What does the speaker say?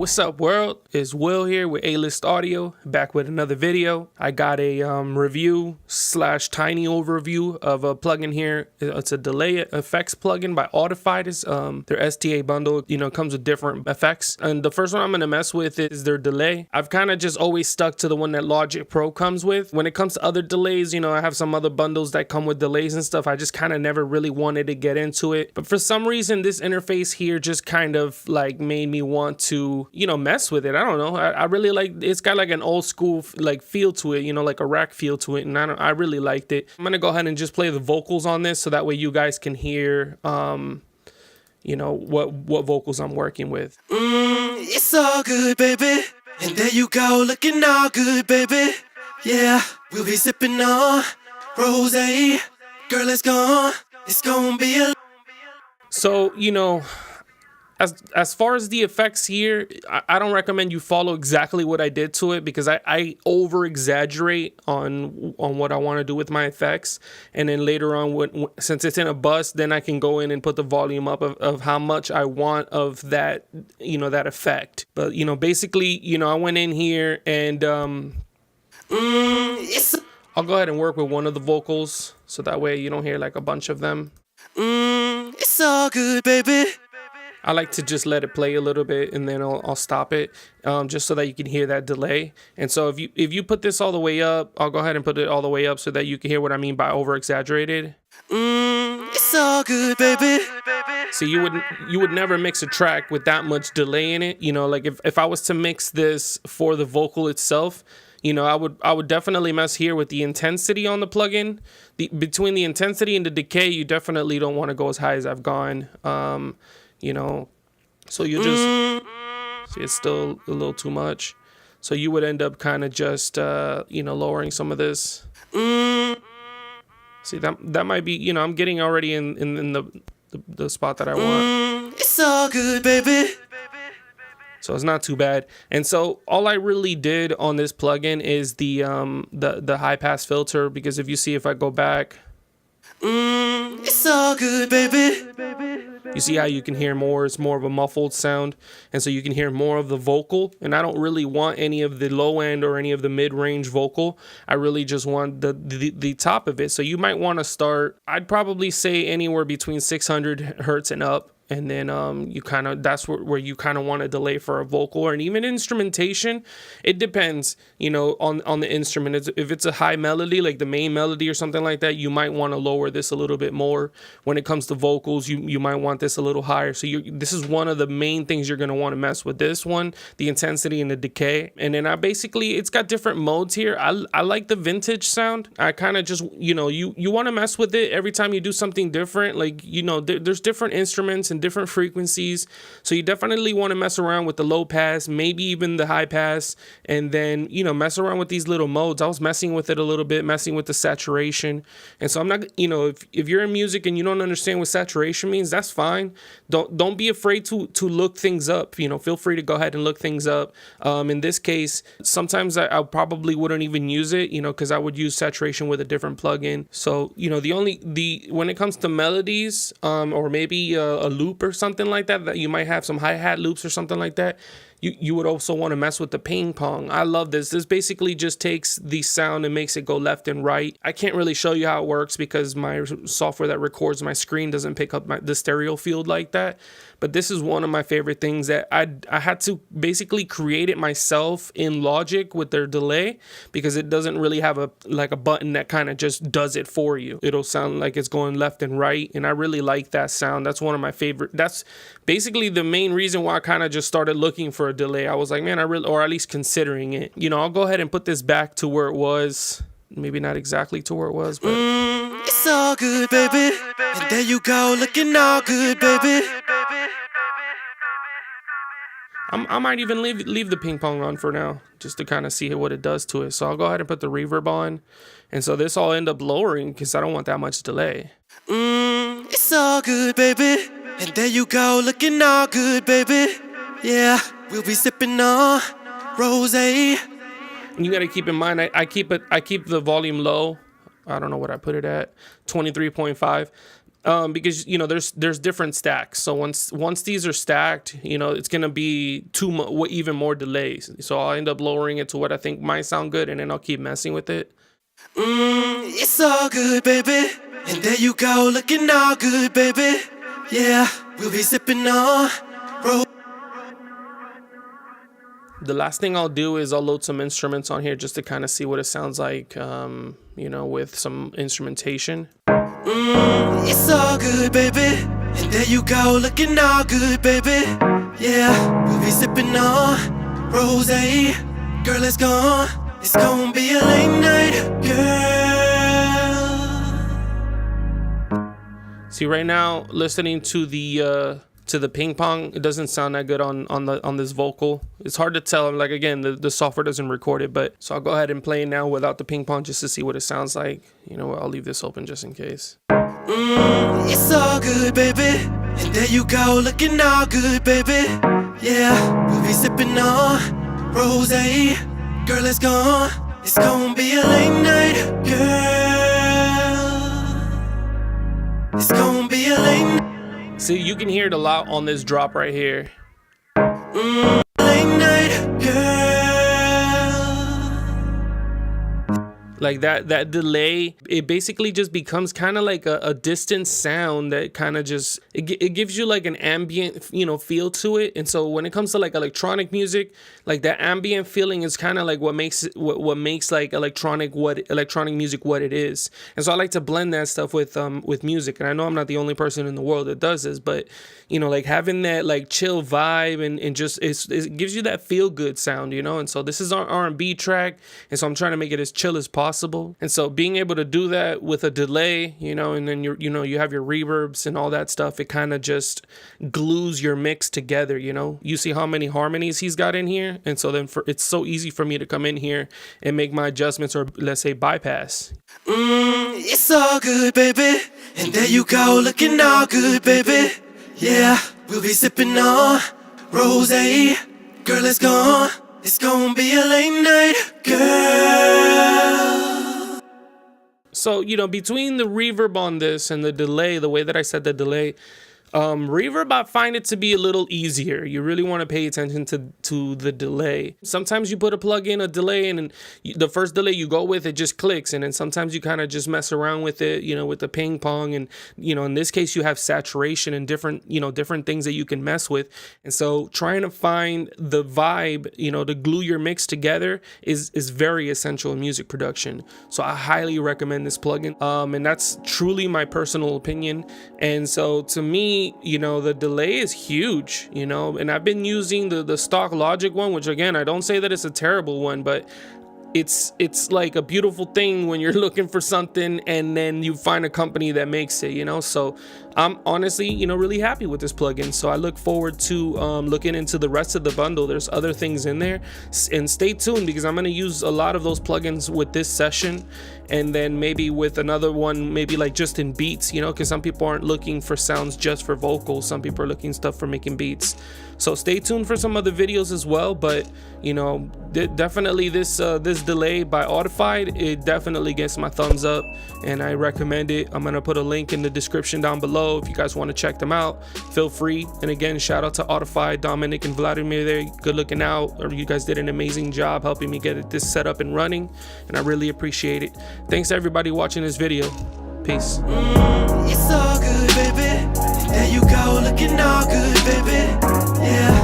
What's up, world? It's Will here with A-List Audio, back with another video. I got a review slash tiny overview of a plugin here. It's a delay effects plugin by Audified. It's their STA bundle. You know, comes with different effects. And the first one I'm gonna mess with is their delay. I've kind of just always stuck to the one that Logic Pro comes with. When it comes to other delays, you know, I have some other bundles that come with delays and stuff. I just kind of never really wanted to get into it. But for some reason, this interface here just kind of like made me want to, you know, mess with it. I don't know. I really like, it's got like an old school like feel to it, you know, like a rack feel to it, and I really liked it. I'm gonna go ahead and just play the vocals on this so that way you guys can hear you know what vocals I'm working with. It's all good, baby, and there you go, looking all good, baby. Yeah, we'll be sipping on rosé. Girl, it's gonna be a... So, you know, as far as the effects here, I don't recommend you follow exactly what I did to it, because I over exaggerate on what I want to do with my effects, and then later on, since it's in a bus, then I can go in and put the volume up of how much I want of that, you know, that effect. But you know, basically, you know, I went in here and I'll go ahead and work with one of the vocals so that way you don't hear like a bunch of them. It's all good, baby. I like to just let it play a little bit and then I'll stop it, just so that you can hear that delay. And so if you put this all the way up, I'll go ahead and put it all the way up so that you can hear what I mean by over exaggerated. It's all good, baby. So you would never mix a track with that much delay in it. You know, like if I was to mix this for the vocal itself, you know, I would definitely mess here with the intensity on the plugin. Between the intensity and the decay, you definitely don't want to go as high as I've gone. You know, so you just see it's still a little too much. So you would end up kind of just, you know, lowering some of this. See, that might be, you know, I'm getting already in the spot that I want. It's all good, baby. So it's not too bad. And so all I really did on this plugin is the high pass filter, because if you see, if I go back, it's all good, baby. You see how you can hear more, it's more of a muffled sound, and so you can hear more of the vocal, and I don't really want any of the low end or any of the mid-range vocal. I really just want the top of it. So you might want to start, I'd probably say anywhere between 600 hertz and up. And then you kind of, that's where you kind of want to delay for a vocal, or even instrumentation. It depends, you know, on the instrument. If it's a high melody, like the main melody or something like that, you might want to lower this a little bit more. When it comes to vocals, you might want this a little higher. So this is one of the main things you're going to want to mess with. This one, the intensity and the decay. And then it's got different modes here. I like the vintage sound. I kind of just, you know, you want to mess with it every time you do something different. Like, you know, there's different instruments and different frequencies, so you definitely want to mess around with the low pass, maybe even the high pass, and then, you know, mess around with these little modes. I was messing with it a little bit, messing with the saturation. And so I'm not, you know, if you're in music and you don't understand what saturation means, that's fine. Don't be afraid to look things up. You know, feel free to go ahead and look things up. In this case, sometimes I probably wouldn't even use it, you know, because I would use saturation with a different plugin. So, you know, when it comes to melodies, or maybe a loop or something like that you might have some hi-hat loops or something like that, you would also want to mess with the ping pong. I love this. This basically just takes the sound and makes it go left and right. I can't really show you how it works because my software that records my screen doesn't pick up the stereo field like that. But this is one of my favorite things that I had to basically create it myself in Logic with their delay, because it doesn't really have a button that kind of just does it for you. It'll sound like it's going left and right, and I really like that sound. That's one of my favorite. That's basically the main reason why I kind of just started looking for a delay. I was like, man, or at least considering it. You know, I'll go ahead and put this back to where it was. Maybe not exactly to where it was, but it's all good, baby. And there you go, looking all good, baby. I might even leave the ping pong on for now, just to kind of see what it does to it. So I'll go ahead and put the reverb on, and so this all end up lowering because I don't want that much delay. It's all good, baby. And there you go, looking all good, baby. Yeah, we'll be sipping on rosé. You got to keep in mind, I keep the volume low. I don't know what I put it at, 23.5. because you know there's different stacks. So once these are stacked, you know it's gonna be even more delays. So I'll end up lowering it to what I think might sound good, and then I'll keep messing with it. It's all good, baby. And there you go, looking all good, baby. Yeah, we'll be sipping on. The last thing I'll do is I'll load some instruments on here just to kind of see what it sounds like, you know, with some instrumentation. It's all good, baby. And there you go, looking all good, baby. Yeah, we'll be sipping on rosé. Girl, it's gonna be a late night, girl. See, right now, listening to the ping pong, it doesn't sound that good on this vocal. It's hard to tell. Like again, the software doesn't record it, but so I'll go ahead and play it now without the ping pong just to see what it sounds like. You know what? I'll leave this open just in case. It's all good, baby. And there you go, looking all good, baby. Yeah, we'll be sipping on rosé. Girl, it's gonna be a late night, girl. It's gonna be a late night. See, you can hear it a lot on this drop right here. Late night, girl. Like that delay, it basically just becomes kind of like a distant sound that kind of just, it gives you like an ambient, you know, feel to it. And so when it comes to like electronic music, like that ambient feeling is kind of like what makes it, what makes like electronic music what it is. And so I like to blend that stuff with music. And I know I'm not the only person in the world that does this, but you know, like having that like chill vibe and just it gives you that feel good sound, you know. And so this is our R&B track, and so I'm trying to make it as chill as possible. And so being able to do that with a delay, you know, and then you have your reverbs and all that stuff, it kind of just glues your mix together, you know. You see how many harmonies he's got in here, and so then it's so easy for me to come in here and make my adjustments, or let's say bypass. It's all good, baby. And there you go, looking all good, baby. Yeah, we'll be sipping on rosé. Girl, it's gonna be a late night, girl. So, you know, between the reverb on this and the delay, the way that I said the delay, reverb, I find it to be a little easier. You really want to pay attention to the delay. Sometimes you put a plug in a delay, and the first delay you go with, it just clicks. And then sometimes you kind of just mess around with it, you know, with the ping pong. And, you know, in this case, you have saturation and different things that you can mess with. And so trying to find the vibe, you know, to glue your mix together is very essential in music production. So I highly recommend this plugin. And that's truly my personal opinion. And so to me, you know, the delay is huge, you know, and I've been using the stock Logic one, which again, I don't say that it's a terrible one, but it's like a beautiful thing when you're looking for something and then you find a company that makes it, you know. So I'm honestly, you know, really happy with this plugin. So I look forward to looking into the rest of the bundle. There's other things in there, and stay tuned because I'm going to use a lot of those plugins with this session, and then maybe with another one, maybe like just in beats, you know, because some people aren't looking for sounds just for vocals. Some people are looking stuff for making beats. So stay tuned for some other videos as well. But you know, definitely this delay by Audified, it definitely gets my thumbs up, and I recommend it. I'm gonna put a link in the description down below if you guys want to check them out. Feel free. And again, shout out to Audified, Dominic and Vladimir there. Good looking out. Or you guys did an amazing job helping me get this set up and running, and I really appreciate it. Thanks to everybody watching this video. Peace. It's all good, baby. There you go, looking all good, baby. Yeah.